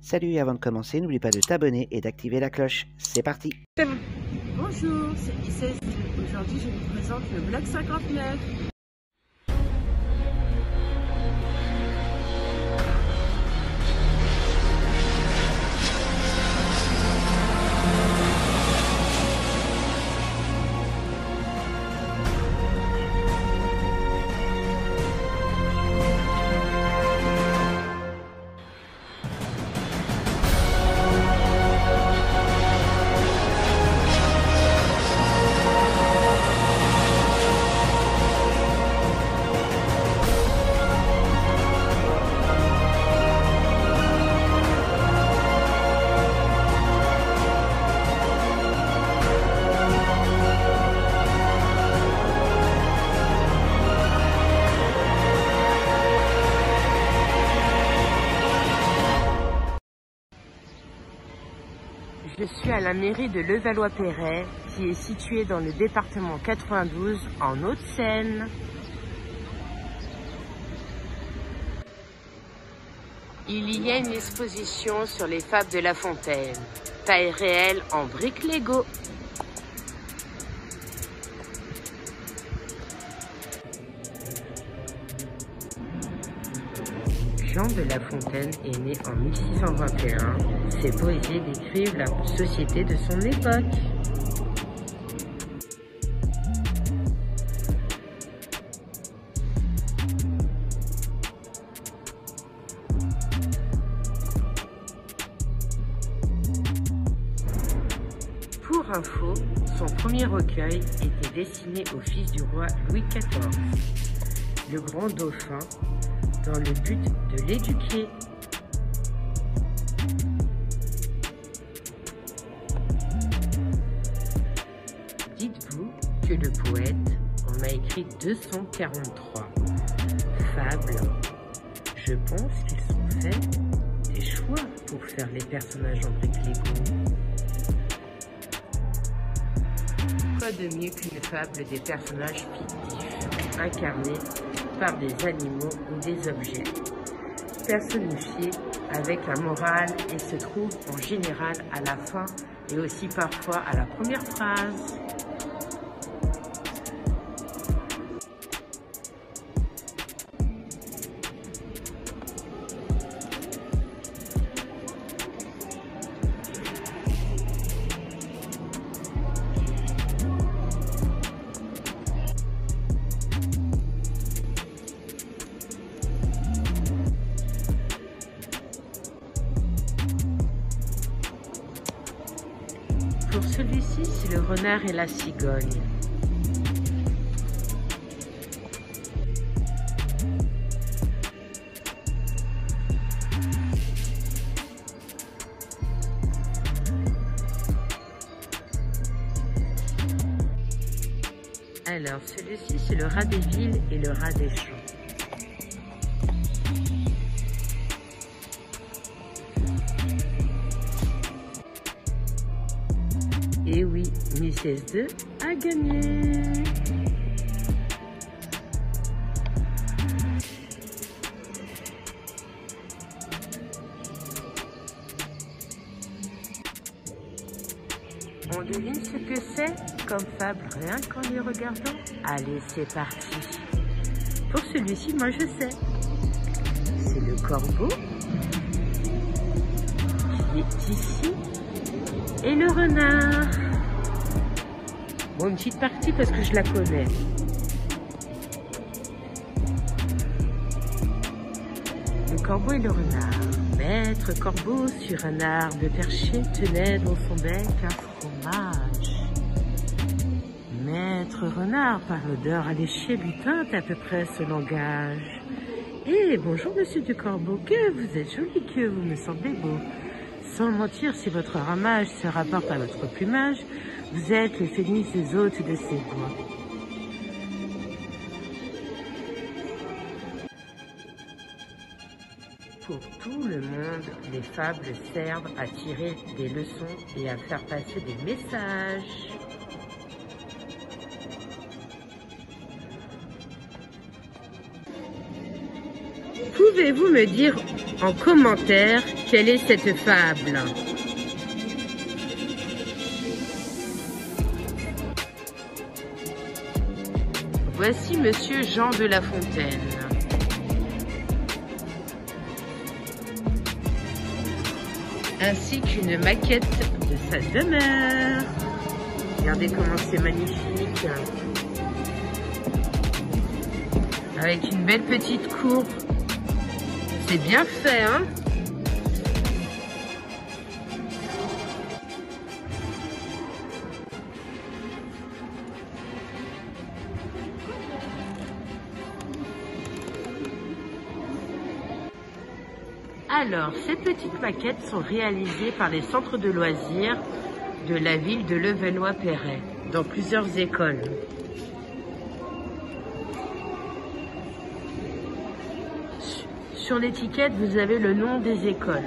Salut, avant de commencer, n'oublie pas de t'abonner et d'activer la cloche. C'est parti! Bonjour, c'est Issès. Aujourd'hui, je vous présente le bloc 59. Je suis à la mairie de Levallois-Perret, qui est située dans le département 92, en Hauts-de-Seine. Il y a une exposition sur les fables de La Fontaine, taille réelle en briques Lego. Jean de La Fontaine est né en 1621. Ses poésies décrivent la société de son époque. Pour info, son premier recueil était destiné au fils du roi Louis XIV, le grand dauphin, dans le but de l'éduquer. Dites-vous que le poète en a écrit 243 fables. Je pense qu'ils sont faits des choix pour faire les personnages en briques Lego. Quoi de mieux qu'une fable des personnages fictifs, incarnés par des animaux ou des objets, personnifiés avec la morale et se trouvent en général à la fin et aussi parfois à la première phrase. Pour celui-ci, c'est le renard et la cigogne. Alors, celui-ci, c'est le rat des villes et le rat des champs. Et oui, Mrs. 2 a gagné. On devine ce que c'est comme fable rien qu'en les regardant. Allez, c'est parti. Pour celui-ci, moi je sais. C'est le corbeau qui est ici et le renard. Bon, une petite partie parce que je la connais. Le corbeau et le renard. Maître corbeau sur un arbre perché tenait dans son bec un fromage. Maître renard, par l'odeur alléchée, lui tint à peu près ce langage. Eh, bonjour monsieur du corbeau, que vous êtes joli, que vous me semblez beau. Sans mentir, si votre ramage se rapporte à votre plumage, vous êtes le phénix des hôtes de ces bois. Pour tout le monde, les fables servent à tirer des leçons et à faire passer des messages. Pouvez-vous me dire en commentaire quelle est cette fable? Voici Monsieur Jean de La Fontaine. Ainsi qu'une maquette de sa demeure. Regardez comment c'est magnifique. Avec une belle petite cour. C'est bien fait, hein? Alors, ces petites maquettes sont réalisées par les centres de loisirs de la ville de Levallois-Perret, dans plusieurs écoles. Sur l'étiquette, vous avez le nom des écoles.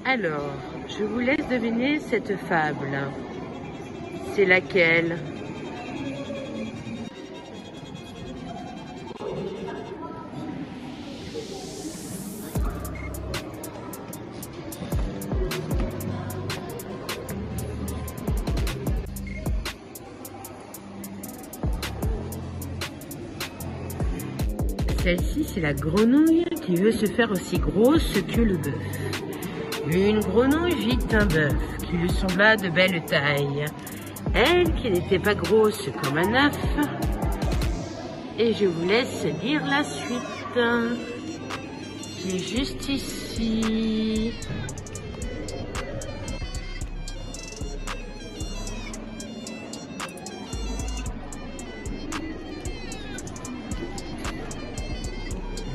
Alors, je vous laisse deviner cette fable. C'est laquelle? Celle-ci, c'est la grenouille qui veut se faire aussi grosse que le bœuf. Une grenouille vit un bœuf qui lui sembla de belle taille. Elle, qui n'était pas grosse comme un œuf. Et je vous laisse lire la suite, qui est juste ici.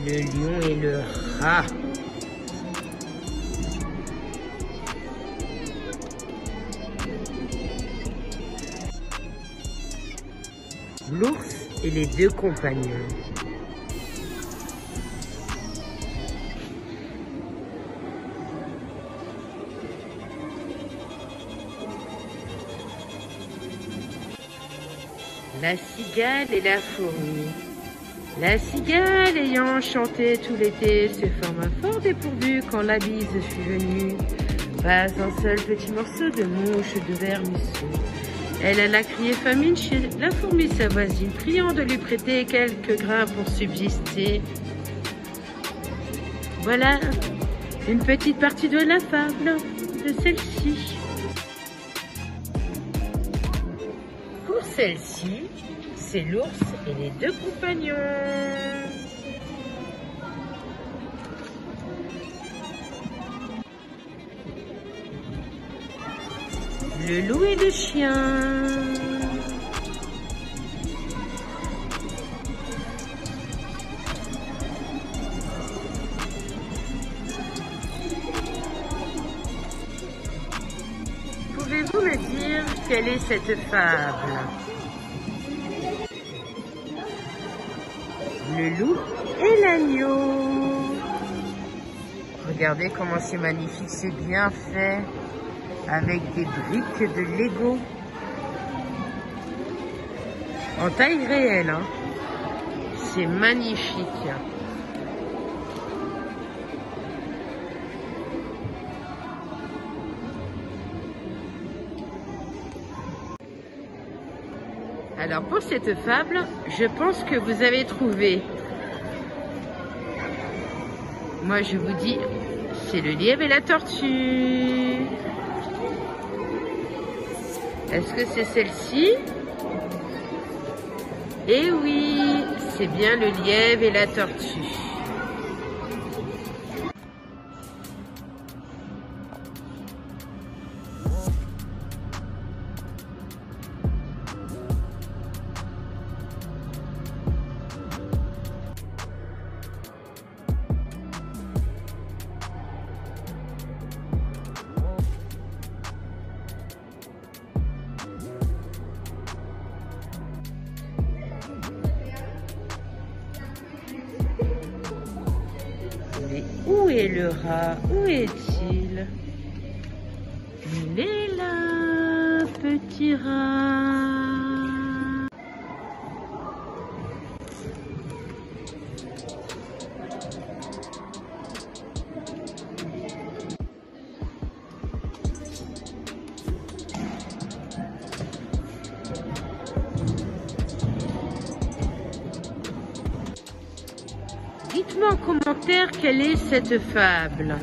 Le lion et le rat. L'ours et les deux compagnons. La cigale et la fourmi. La cigale ayant chanté tout l'été se forma fort dépourvue quand la bise fut venue. Pas un seul petit morceau de mouche de vermisseau. Elle alla crier famine chez la fourmi sa voisine, priant de lui prêter quelques grains pour subsister. Voilà une petite partie de la fable de celle-ci. Pour celle-ci, c'est l'ours et les deux compagnons. Le loup et le chien. Pouvez-vous me dire quelle est cette fable? Le loup et l'agneau. Regardez comment c'est magnifique, c'est bien fait. Avec des briques de Lego en taille réelle, hein. C'est magnifique. Alors pour cette fable, je pense que vous avez trouvé. Moi je vous dis, c'est le lièvre et la tortue. Est-ce que c'est celle-ci? Eh oui, c'est bien le lièvre et la tortue. trouver. Où est le rat? Où est-il? Il est là, petit rat. Dites-moi en commentaire quelle est cette fable.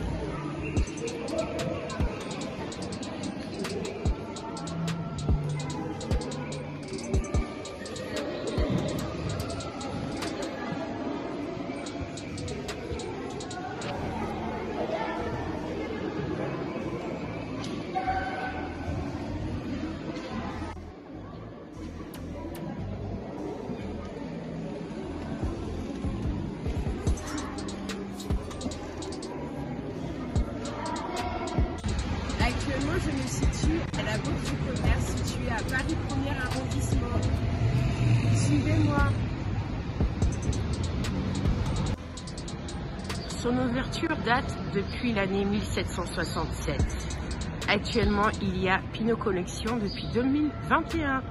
Actuellement, je me situe à la Bourse du Commerce, située à Paris 1er arrondissement. Suivez-moi. Son ouverture date depuis l'année 1767. Actuellement, il y a Pinot Collection depuis 2021.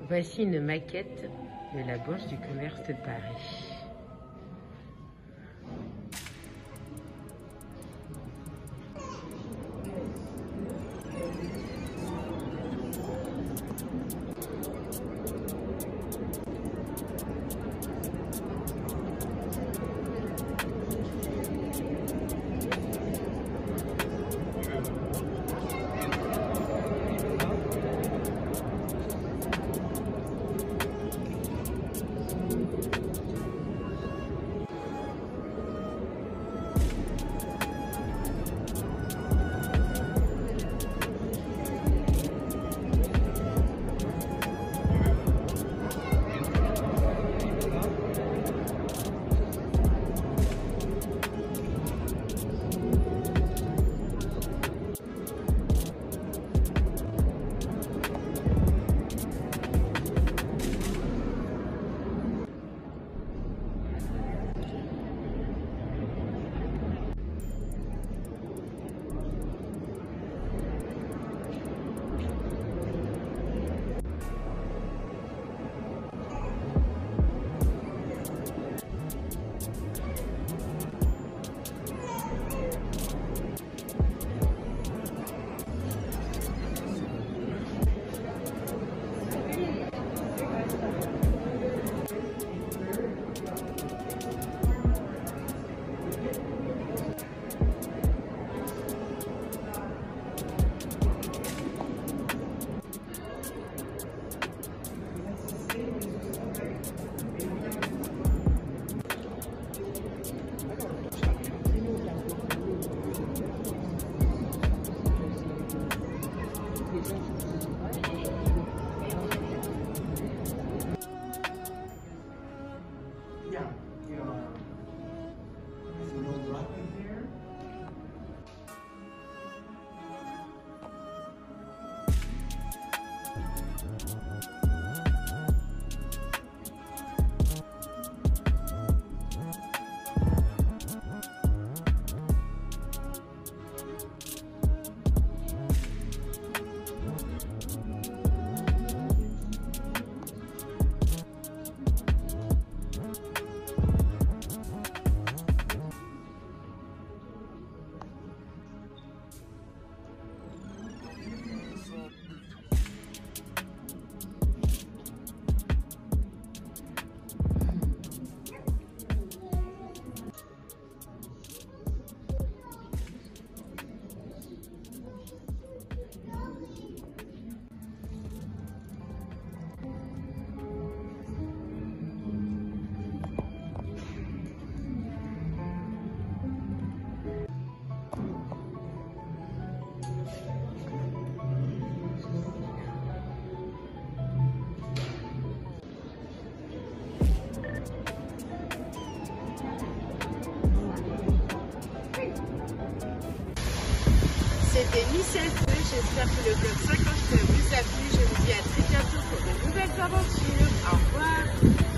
Voici une maquette de la Bourse du Commerce de Paris. C'était Michel Feu, j'espère que le vlog 50 vous a plu. Je vous dis à très bientôt pour de nouvelles aventures. Au revoir.